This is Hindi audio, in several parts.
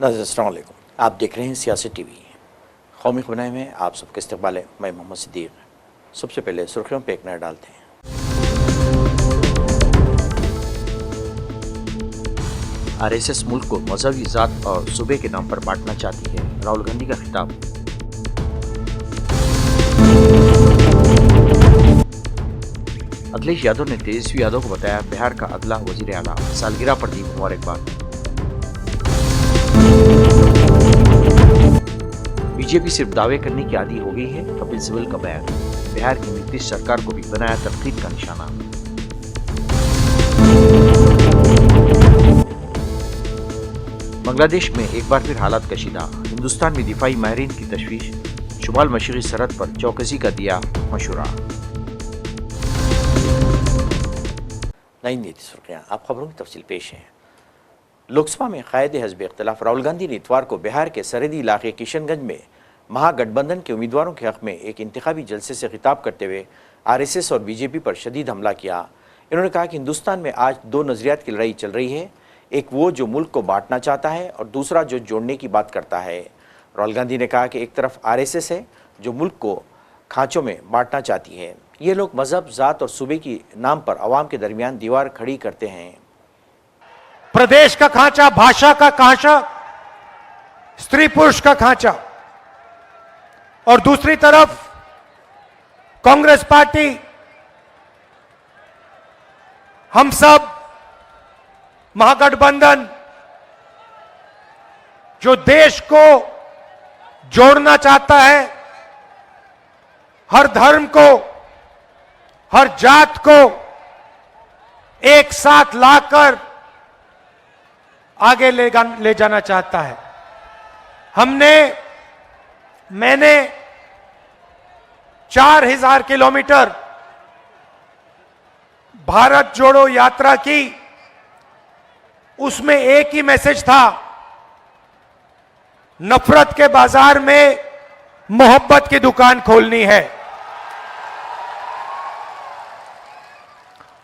अस्सलाम वालेकुम। आप देख रहे हैं सियासत टीवी। कौमी खबरें में आप सबका इस्तकबाल है। मैं मोहम्मद सिद्दीक। सबसे पहले सुर्खियों पर एक नज़र डालते हैं। आरएसएस मुल्क को मजहबी ज़ात और सूबे के नाम पर बांटना चाहती है, राहुल गांधी का खिताब। अखिलेश यादव ने तेजस्वी यादव को बताया बिहार का अगला वजीर आला, सालगिरह पर दी मुबारकबाद। बीजेपी सिर्फ दावे करने की आदी हो गई है, कपिल सिब्बल का बयान। बिहार की नीतीश सरकार को भी बनाया तनकीद का निशाना। बांग्लादेश में एक बार फिर हालात कशीदा, हिंदुस्तान में दिफाई माहिरीन की तशवीश, शुमाल मशरक़ी सरहद पर चौकसी का दिया मशवरा। नई नीति सुर्खियां, आप खबरों की तफसील पेश है। लोकसभा में कायदे हज़्ब इख्तिलाफ राहुल गांधी ने इतवार को बिहार के सरहदी इलाके किशनगंज में महागठबंधन के उम्मीदवारों के हक़ में एक इंतखाबी जलसे से खिताब करते हुए आरएसएस और बीजेपी पर शदीद हमला किया। इन्होंने कहा कि हिंदुस्तान में आज दो नज़रियात की लड़ाई चल रही है, एक वो जो मुल्क को बांटना चाहता है और दूसरा जो जोड़ने की बात करता है। राहुल गांधी ने कहा कि एक तरफ आरएसएस है जो मुल्क को खांचों में बांटना चाहती है, ये लोग मजहब, ज़ात और सूबे की नाम पर अवाम के दरमियान दीवार खड़ी करते हैं। प्रदेश का खांचा, भाषा का खांचा, स्त्री पुरुष का खांचा, और दूसरी तरफ कांग्रेस पार्टी, हम सब, महागठबंधन जो देश को जोड़ना चाहता है, हर धर्म को, हर जात को एक साथ लाकर आगे ले जाना चाहता है। मैंने 4000 किलोमीटर भारत जोड़ो यात्रा की, उसमें एक ही मैसेज था, नफरत के बाजार में मोहब्बत की दुकान खोलनी है।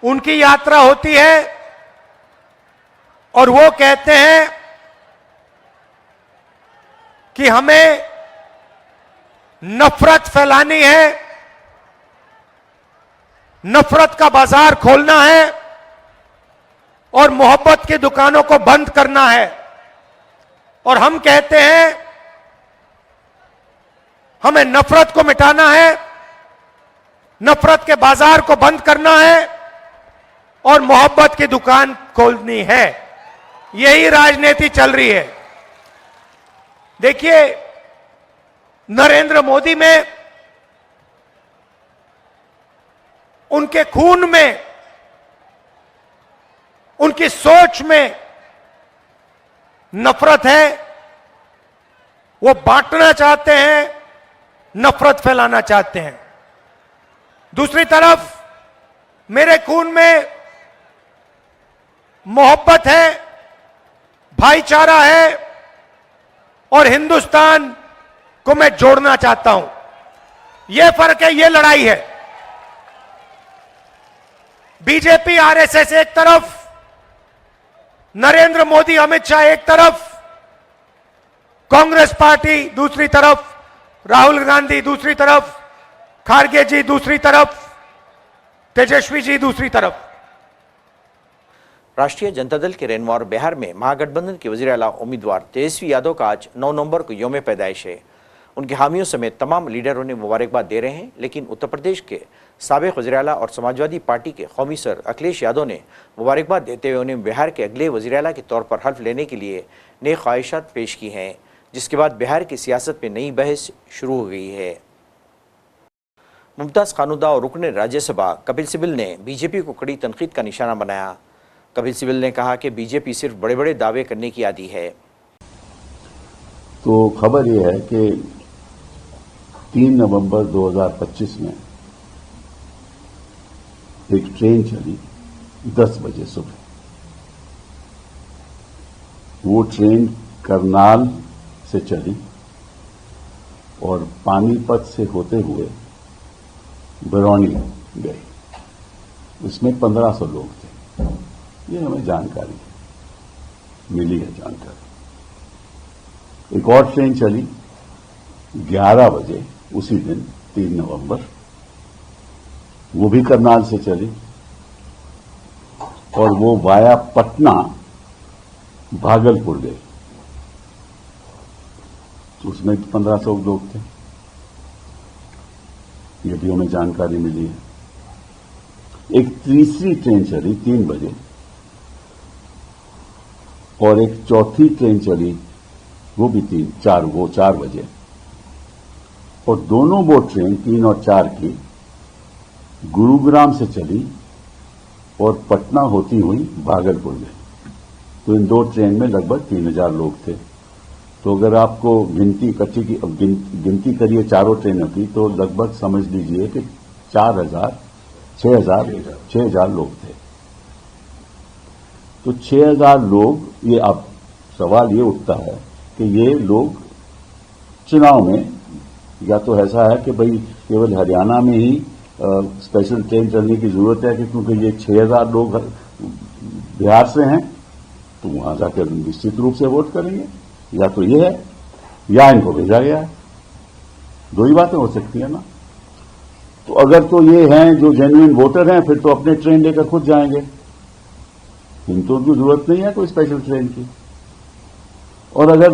उनकी यात्रा होती है और वो कहते हैं कि हमें नफरत फैलानी है, नफरत का बाजार खोलना है और मोहब्बत की दुकानों को बंद करना है। और हम कहते हैं हमें नफरत को मिटाना है, नफरत के बाजार को बंद करना है और मोहब्बत की दुकान खोलनी है। यही राजनीति चल रही है। देखिए, नरेंद्र मोदी में, उनके खून में, उनकी सोच में नफरत है। वो बांटना चाहते हैं, नफरत फैलाना चाहते हैं। दूसरी तरफ मेरे खून में मोहब्बत है, भाईचारा है और हिंदुस्तान को मैं जोड़ना चाहता हूं। यह फर्क है, यह लड़ाई है। बीजेपी, आरएसएस एक तरफ, नरेंद्र मोदी, अमित शाह एक तरफ, कांग्रेस पार्टी दूसरी तरफ, राहुल गांधी दूसरी तरफ, खारगे जी दूसरी तरफ, तेजस्वी जी दूसरी तरफ। राष्ट्रीय जनता दल के रहनुमा और बिहार में महागठबंधन के वज़ीर आला उम्मीदवार तेजस्वी यादव का आज 9 नवंबर को यौम पैदाइश है। उनके हामियों समेत तमाम लीडरों ने मुबारकबाद दे रहे हैं, लेकिन उत्तर प्रदेश के साबिक़ वज़ीर आला और समाजवादी पार्टी के कौमी सर अखिलेश यादव ने मुबारकबाद देते हुए उन्हें बिहार के अगले वज़ीर आला के तौर पर हल्फ लेने के लिए नई ख्वाहिशात पेश की हैं, जिसके बाद बिहार की सियासत में नई बहस शुरू हो गई है। मुमताज़ खानुदा और रुकन राज्यसभा कपिल सिब्बल ने बीजेपी को कड़ी तनकीद का निशाना बनाया। कपिल सिब्बल ने कहा कि बीजेपी सिर्फ बड़े बड़े दावे करने की आदी है। तो खबर यह है कि 3 नवंबर 2025 में एक ट्रेन चली 10 बजे सुबह। वो ट्रेन करनाल से चली और पानीपत से होते हुए बरौनी गई। उसमें 1500 लोग थे। ये हमें जानकारी मिली है। जानकारी एक और ट्रेन चली 11 बजे उसी दिन 3 नवंबर, वो भी करनाल से चली और वो वाया पटना भागलपुर गई। उसमें 1500 लोग थे, ये भी हमें जानकारी मिली है। एक तीसरी ट्रेन चली 3 बजे और एक चौथी ट्रेन चली वो भी 4 बजे, और दोनों वो ट्रेन 3 और 4 की गुरुग्राम से चली और पटना होती हुई भागलपुर गई। तो इन 2 ट्रेन में लगभग 3000 लोग थे। तो अगर आपको गिनती करिए चारों ट्रेनों की, तो लगभग समझ लीजिए कि 6,000 लोग थे। तो 6,000 लोग, ये अब सवाल ये उठता है कि ये लोग चुनाव में, या तो ऐसा है कि भाई केवल हरियाणा में ही स्पेशल ट्रेन चलने की जरूरत है कि क्योंकि ये 6,000 लोग बिहार से हैं तो वहां जाकर निश्चित रूप से वोट करेंगे, या तो ये है या इनको भेजा गया है। 2 ही बातें हो सकती है ना। तो अगर तो ये हैं जो जेन्युइन वोटर हैं, फिर तो अपने ट्रेन लेकर खुद जाएंगे, इनको उनकी जरूरत नहीं है कोई स्पेशल ट्रेन की। और अगर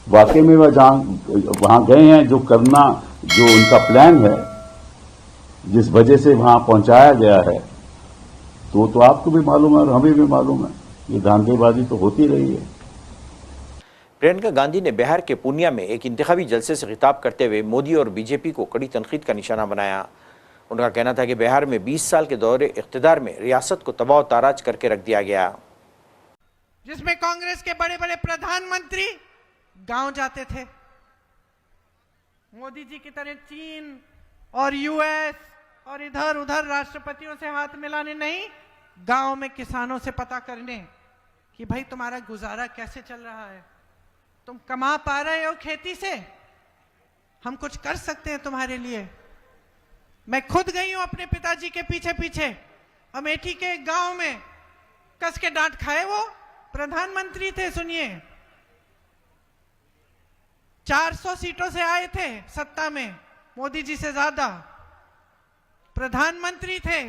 वाकई में वहां गए हैं, जो करना, जो उनका प्लान है, जिस वजह से वहां पहुंचाया गया है, तो आपको भी मालूम है और हमें भी मालूम है, ये धांधलीबाजी तो होती रही है। प्रियंका गांधी ने बिहार के पूर्णिया में एक इंतखाबी जलसे से खिताब करते हुए मोदी और बीजेपी को कड़ी तनकीद का निशाना बनाया। उनका कहना था कि बिहार में 20 साल के दौरे इख्तिदार में रियासत को तबाह ताराज करके रख दिया गया, जिसमें कांग्रेस के बड़े बड़े प्रधानमंत्री गांव जाते थे। मोदी जी की तरह चीन और यूएस और इधर उधर राष्ट्रपतियों से हाथ मिलाने नहीं, गांव में किसानों से पता करने कि भाई तुम्हारा गुजारा कैसे चल रहा है, तुम कमा पा रहे हो खेती से, हम कुछ कर सकते हैं तुम्हारे लिए। मैं खुद गई हूं अपने पिताजी के पीछे पीछे, अमेठी के गांव में, कस के डांट खाए। वो प्रधानमंत्री थे, सुनिए, 400 सीटों से आए थे सत्ता में, मोदी जी से ज्यादा प्रधानमंत्री थे,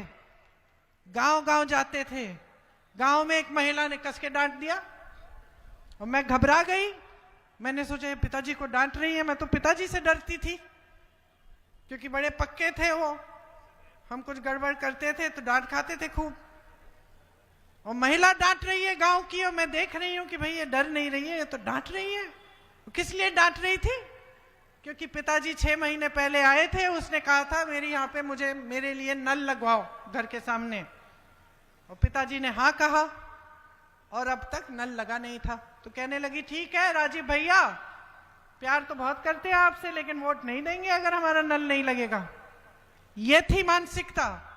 गांव गांव जाते थे। गांव में एक महिला ने कस के डांट दिया और मैं घबरा गई। मैंने सोचा पिताजी को डांट रही है, मैं तो पिताजी से डरती थी क्योंकि बड़े पक्के थे वो, हम कुछ गड़बड़ करते थे तो डांट खाते थे खूब। और महिला डांट रही है गांव की, और मैं देख रही हूं कि भाई ये डर नहीं रही है, ये तो डांट रही है। किस लिए डांट रही थी? क्योंकि पिताजी 6 महीने पहले आए थे, उसने कहा था यहाँ पे मेरे लिए नल लगवाओ घर के सामने, और पिताजी ने हाँ कहा और अब तक नल लगा नहीं था। तो कहने लगी ठीक है राजीव भैया, प्यार तो बहुत करते हैं आपसे, लेकिन वोट नहीं देंगे अगर हमारा नल नहीं लगेगा। ये थी मानसिकता।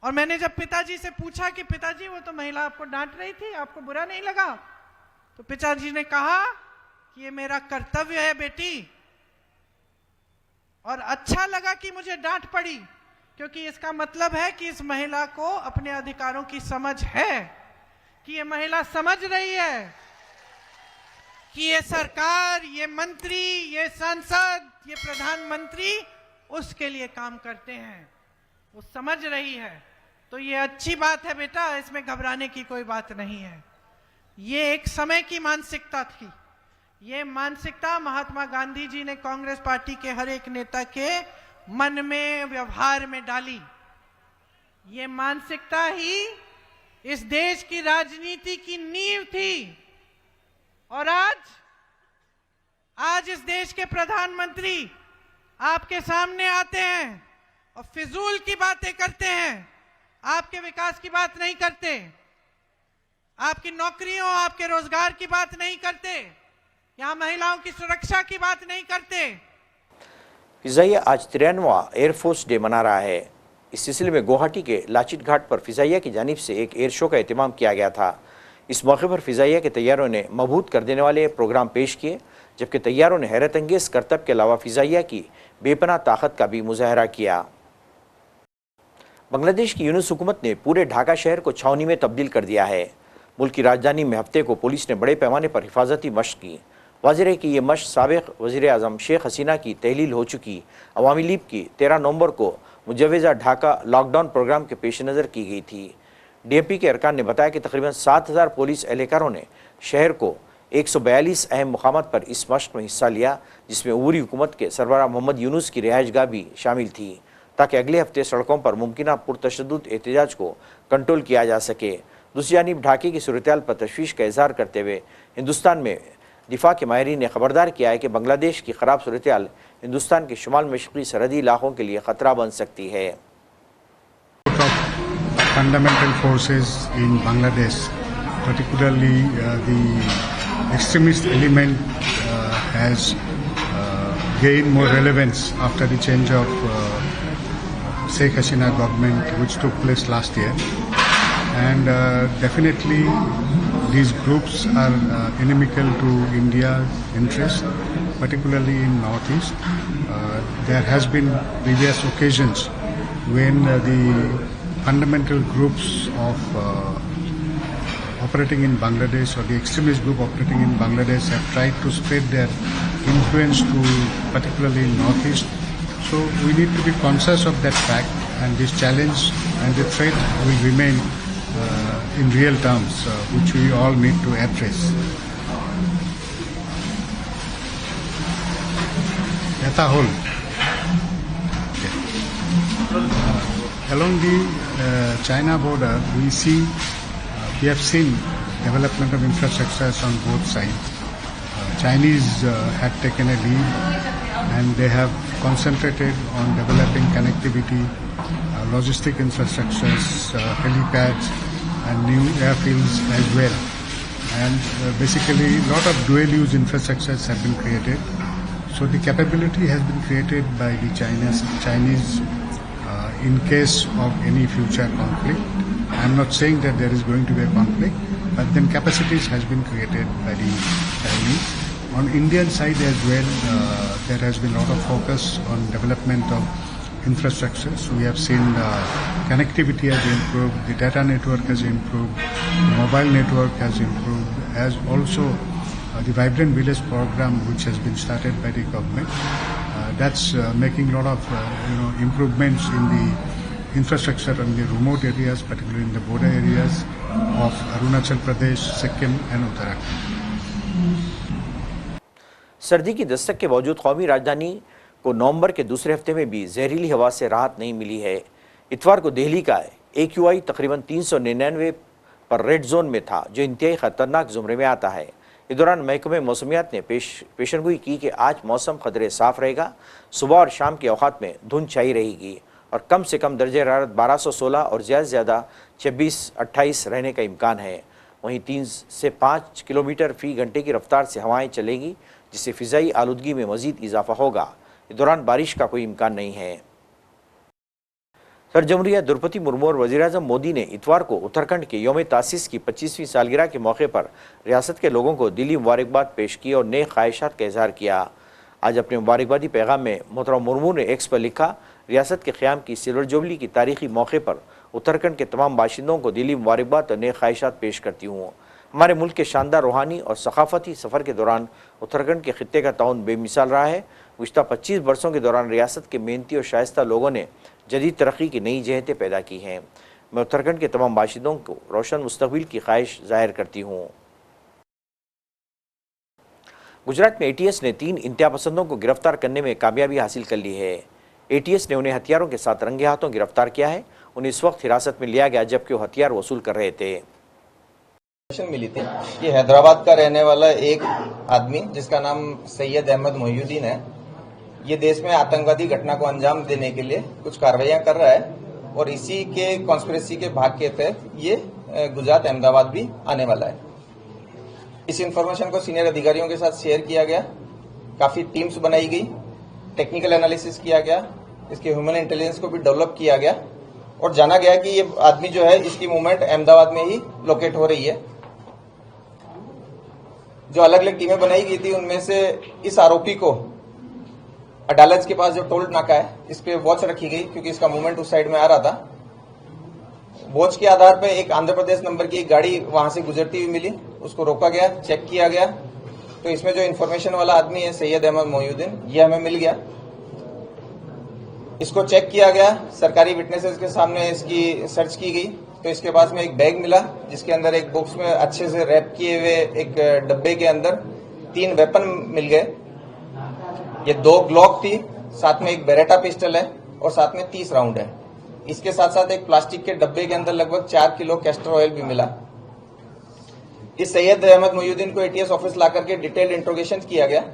और मैंने जब पिताजी से पूछा कि पिताजी वो तो महिला आपको डांट रही थी, आपको बुरा नहीं लगा? तो पिताजी ने कहा कि ये मेरा कर्तव्य है बेटी, और अच्छा लगा कि मुझे डांट पड़ी, क्योंकि इसका मतलब है कि इस महिला को अपने अधिकारों की समझ है, कि ये महिला समझ रही है कि ये सरकार, ये मंत्री, ये सांसद, ये प्रधानमंत्री उसके लिए काम करते हैं, वो समझ रही है। तो ये अच्छी बात है बेटा, इसमें घबराने की कोई बात नहीं है। ये एक समय की मानसिकता थी। ये मानसिकता महात्मा गांधी जी ने कांग्रेस पार्टी के हर एक नेता के मन में, व्यवहार में डाली। ये मानसिकता ही इस देश की राजनीति की नींव थी। और आज इस देश के प्रधानमंत्री आपके सामने आते हैं और फिजूल की बातें करते हैं, आपके विकास की बात नहीं करते, आपकी नौकरियों, आपके रोजगार की बात नहीं करते, यहां महिलाओं की सुरक्षा की बात नहीं करते। फिजाइया आज 93वां एयरफोर्स डे मना रहा है। इस सिलसिले में गुवाहाटी के लाचित घाट पर फिजाइया की जानिब से एक एयर शो का एहतमाम किया गया था। इस मौके पर फिजाइया के तैयारों ने मबहूत कर देने वाले प्रोग्राम पेश किए, जबकि तैयारों ने हैरत अंगेज करतब के अलावा फिजाइया की बेपनाह ताकत का भी मुजाहरा किया। बांग्लादेश की यूनुस हुकूमत ने पूरे ढाका शहर को छावनी में तब्दील कर दिया है। मुल्क की राजधानी में हफ्ते को पुलिस ने बड़े पैमाने पर हिफाजती मशक की। वाज़ेह है कि ये मशक़ साबिक़ वज़ीर आज़म शेख हसीना की तहलील हो चुकी अवामी लीग की 13 नवंबर को मुजव्वज़ा ढाका लॉकडाउन प्रोग्राम के पेश नज़र की गई थी। डीएमपी के अरकान ने बताया कि तकरीबन 7000 पुलिस एहलकारों ने शहर को 142 अहम मुकामात पर इस मशक़ में हिस्सा लिया, जिसमें उबूरी हुकूमत के सरबराह मोहम्मद यूनुस की रिहाइशगाह भी शामिल थी, ताकि अगले हफ्ते सड़कों पर मुमकिन पुरतशद्दुद एहतजाज को कंट्रोल किया जा सके। दूसरी जानिब ढाके की सूरत-ए-हाल पर तशवीश का इजहार करते हुए हिंदुस्तान में दिफा के माहिरीन ने खबरदार किया है कि बांग्लादेश की ख़राब सूरत-ए-हाल हिंदुस्तान के शुमाल मशरक़ी सरहदी इलाकों के लिए ख़तरा बन सकती है। Fundamental forces in Bangladesh, particularly the extremist element, has gained more relevance after the change of Sheikh Hasina government, which took place last year. And definitely these groups are inimical to India's interests, particularly in Northeast. There has been previous occasions when the fundamental groups of operating in Bangladesh, or the extremist group operating in Bangladesh, have tried to spread their influence to particularly in Northeast. So we need to be conscious of that fact, and this challenge and the threat will remain in real terms, which we all need to address. Yata whole. Along the China border, we have seen development of infrastructures on both sides. Chinese have taken a lead, and they have concentrated on developing connectivity, logistic infrastructures, helipads, and new airfields as well. And basically, a lot of dual-use infrastructures have been created. So the capability has been created by the Chinese in case of any future conflict. I'm not saying that there is going to be a conflict, but then capacities has been created by the Chinese. On Indian side as well, there has been a lot of focus on development of infrastructure. So we have seen connectivity has improved, the data network has improved, the mobile network has improved, as also the Vibrant Village program, which has been started by the government. That's making a lot of improvements in the infrastructure in the remote areas, particularly in the border areas of Arunachal Pradesh, Sikkim and Uttarakhand. सर्दी की दस्तक के बावजूद कौमी राजधानी को नवंबर के दूसरे हफ्ते में भी जहरीली हवा से राहत नहीं मिली है। इतवार को दिल्ली का AQI तकरीबन 399 पर रेड जोन में था, जो इंतहाई खतरनाक जुमरे में आता है। इस दौरान महकमे मौसमियात ने पेशनगोई की कि आज मौसम खदरे साफ रहेगा, सुबह और शाम के औकात में धुंध छाई रहेगी और कम से कम दर्जे हरारत 1216 और ज़्यादा से ज़्यादा 26-28 रहने का इम्कान है। वहीं 3 से 5 किलोमीटर फी घंटे की रफ्तार से हवाएं चलेंगी, जिससे फ़िज़ाई आलूदगी में मज़ीद इजाफा होगा। इस दौरान बारिश का कोई इम्कान नहीं है। सर जमहूरिया द्रौपदी मुर्मू और वज़ीर-ए-आज़म मोदी ने इतवार को उत्तराखंड के यौम तासीस की 25वीं सालगिरह के मौके पर रियासत के लोगों को दिली मुबारकबाद पेश की और नए ख्वाहिशात का इजहार किया। आज अपने मुबारकबादी पैगाम में मोहतरम मुर्मू ने एक्स पर लिखा, रियासत के क़याम की सिल्वर जुबली की तारीखी मौके पर उत्तराखंड के तमाम बाशिंदों को दिली मुबारकबाद और नए ख्वाहिशात पेश करती हूँ। हमारे मुल्क के शानदार रूहानी और सकाफती सफ़र के दौरान उत्तराखंड के खित्ते का ताउन बेमिसाल रहा है। गुज़श्ता 25 बरसों के दौरान रियासत के मेहनती और शाइस्ता लोगों ने जदीद तरक्की की नई जहतें पैदा की हैं। मैं उत्तराखंड के तमाम बाशिंदों को रोशन मुस्तकबिल की ख्वाहिश जाहिर करती हूँ। गुजरात में ATS ने 3 इंतहापसंदों को गिरफ्तार करने में कामयाबी हासिल कर ली है। ATS ने उन्हें हथियारों के साथ रंगे हाथों गिरफ्तार किया है। उन्हें इस वक्त हिरासत में लिया गया जबकि वो हथियार वसूल कर रहे थे। मिली थी कि हैदराबाद का रहने वाला एक आदमी जिसका नाम सैयद अहमद मोहिउद्दीन है, ये देश में आतंकवादी घटना को अंजाम देने के लिए कुछ कार्रवाइयां कर रहा है और इसी के कॉन्स्पिरेसी के भाग के तहत ये गुजरात अहमदाबाद भी आने वाला है। इस इंफॉर्मेशन को सीनियर अधिकारियों के साथ शेयर किया गया, काफी टीम्स बनाई गई, टेक्निकल एनालिसिस किया गया, इसके ह्यूमन इंटेलिजेंस को भी डेवलप किया गया और जाना गया कि ये आदमी जो है इसकी मूवमेंट अहमदाबाद में ही लोकेट हो रही है। जो अलग अलग टीमें बनाई गई थी उनमें से इस आरोपी को अडालज के पास जो टोल नाका है इस पे वॉच रखी गई क्योंकि इसका मूवमेंट उस साइड में आ रहा था। वॉच के आधार पर एक आंध्र प्रदेश नंबर की एक गाड़ी वहां से गुजरती हुई मिली, उसको रोका गया, चेक किया गया तो इसमें जो इन्फॉर्मेशन वाला आदमी है सैयद अहमद मोहिउद्दीन, ये हमें मिल गया। इसको चेक किया गया, सरकारी विटनेसेस के सामने इसकी सर्च की गई, तो इसके पास में एक बैग मिला जिसके अंदर एक बॉक्स में अच्छे से रैप किए हुए एक डब्बे के अंदर 3 वेपन मिल गए। ये 2 ग्लॉक थी, साथ में एक बेरेटा पिस्टल है और साथ में 30 राउंड है। इसके साथ साथ एक प्लास्टिक के डब्बे के अंदर लगभग 4 किलो कैस्टर ऑयल भी मिला। इस सैयद अहमद मोहिउद्दीन को एटीएस ऑफिस ला करके डिटेल्ड इंट्रोगेशन किया गया।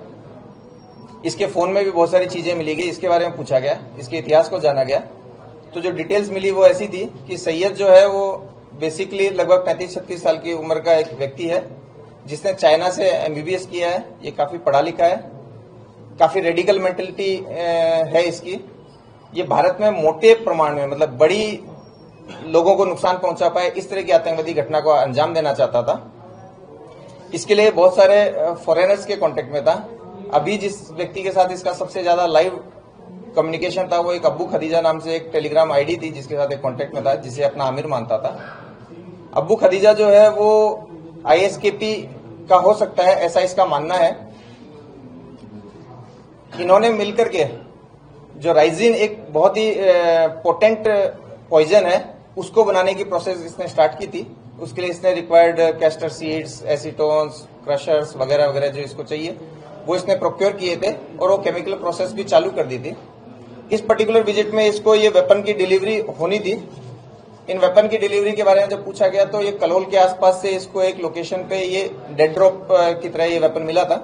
इसके फोन में भी बहुत सारी चीजें मिली गई, इसके बारे में पूछा गया, इसके इतिहास को जाना गया। तो जो डिटेल्स मिली वो ऐसी थी कि सैयद जो है वो बेसिकली लगभग 35-36 साल की उम्र का एक व्यक्ति है जिसने चाइना से एमबीबीएस किया है। ये काफी पढ़ा लिखा है, काफी रेडिकल मेंटेलिटी है इसकी। ये भारत में मोटे प्रमाण में मतलब बड़ी लोगों को नुकसान पहुंचा पाए इस तरह की आतंकवादी घटना को अंजाम देना चाहता था। इसके लिए बहुत सारे फॉरेनर्स के कांटेक्ट में था। अभी जिस व्यक्ति के साथ इसका सबसे ज्यादा लाइव कम्युनिकेशन था वो एक अब्बू खदीजा नाम से एक टेलीग्राम आईडी थी जिसके साथ एक कांटेक्ट में था, जिसे अपना आमिर मानता था। अब्बू खदीजा जो है वो आईएसकेपी का हो सकता है, ऐसा इसका मानना है। इन्होंने मिलकर के जो राइजिन एक बहुत ही पोटेंट पॉइजन है उसको बनाने की प्रोसेस इसने स्टार्ट की थी। उसके लिए इसने रिक्वायर्ड कैस्टर सीड्स, एसीटोन्स, क्रशर्स वगैरह वगैरह जो इसको चाहिए वो इसने प्रोक्योर किए थे और वो केमिकल प्रोसेस भी चालू कर दी थी। इस पर्टिकुलर विजिट में इसको ये वेपन की डिलीवरी होनी थी। इन वेपन की डिलीवरी के बारे में जब पूछा गया तो ये कलोल के आसपास से इसको एक लोकेशन पे ये डेड ड्रॉप की तरह ये वेपन मिला था।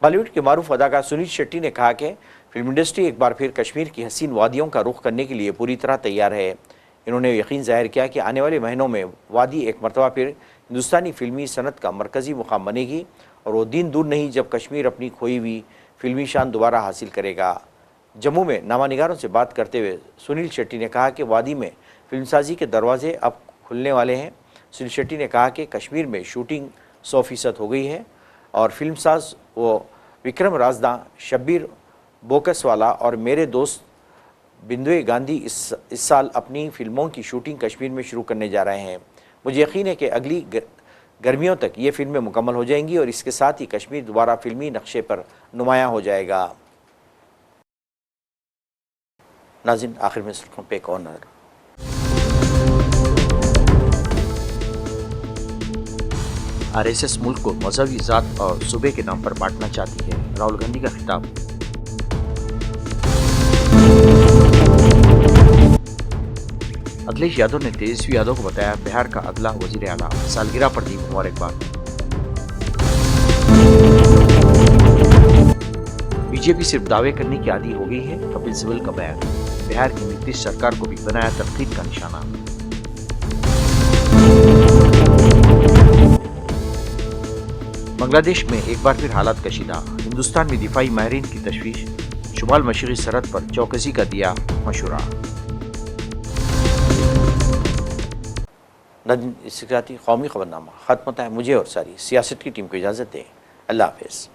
बॉलीवुड के मारूफ अदाकार सुनील शेट्टी ने कहा कि फिल्म इंडस्ट्री एक बार फिर कश्मीर की हसीन वादियों का रुख करने के लिए पूरी तरह तैयार है। इन्होंने यकीन जाहिर किया कि आने वाले महीनों में वादी एक मरतबा फिर हिंदुस्तानी फिल्मी सनत का मरकजी मुकाम बनेगी और वो दिन दूर नहीं जब कश्मीर अपनी खोई हुई फिल्मी शान दोबारा हासिल करेगा। जम्मू में नामानिगारों से बात करते हुए सुनील शेट्टी ने कहा कि वादी में फिल्मसाजी के दरवाजे अब खुलने वाले हैं। सुनील शेट्टी ने कहा कि कश्मीर में शूटिंग 100% हो गई है और फिल्मसाज वो विक्रम राजदा, शब्बीर बोकसवाला और मेरे दोस्त बिंदुए गांधी इस साल अपनी फिल्मों की शूटिंग कश्मीर में शुरू करने जा रहे हैं। मुझे यकीन है कि अगली गर्मियों तक ये फिल्में मुकम्मल हो जाएंगी और इसके साथ ही कश्मीर दोबारा फिल्मी नक्शे पर नुमायां हो जाएगा। नाज़रीन, आखिर में सुर्खियों पे एक और नज़र। आरएसएस मुल्क को मजहबी ज़ात और सूबे के नाम पर बांटना चाहती है, राहुल गांधी का खिताब। अखिलेश यादव ने तेजस्वी यादव को बताया बिहार का अगला वजीर आला, सालगिरह पर दी मुबारकबाद। बीजेपी सिर्फ दावे करने की आदी हो गई है, कपिल सिब्बल का बयान। बिहार की नीतीश सरकार को भी बनाया तनकीद का निशाना। बांग्लादेश में एक बार फिर हालात कशीदा, हिंदुस्तान में दिफाई माहिरीन की तशवीश, शुमाल मशरक़ी सरहद पर चौकसी का दिया मशवरा। इसके साथ ही कौमी खबरनामा खत्म होता है। मुझे और सारी सियासत की टीम को इजाज़त दें। अल्लाह हाफ़िज़।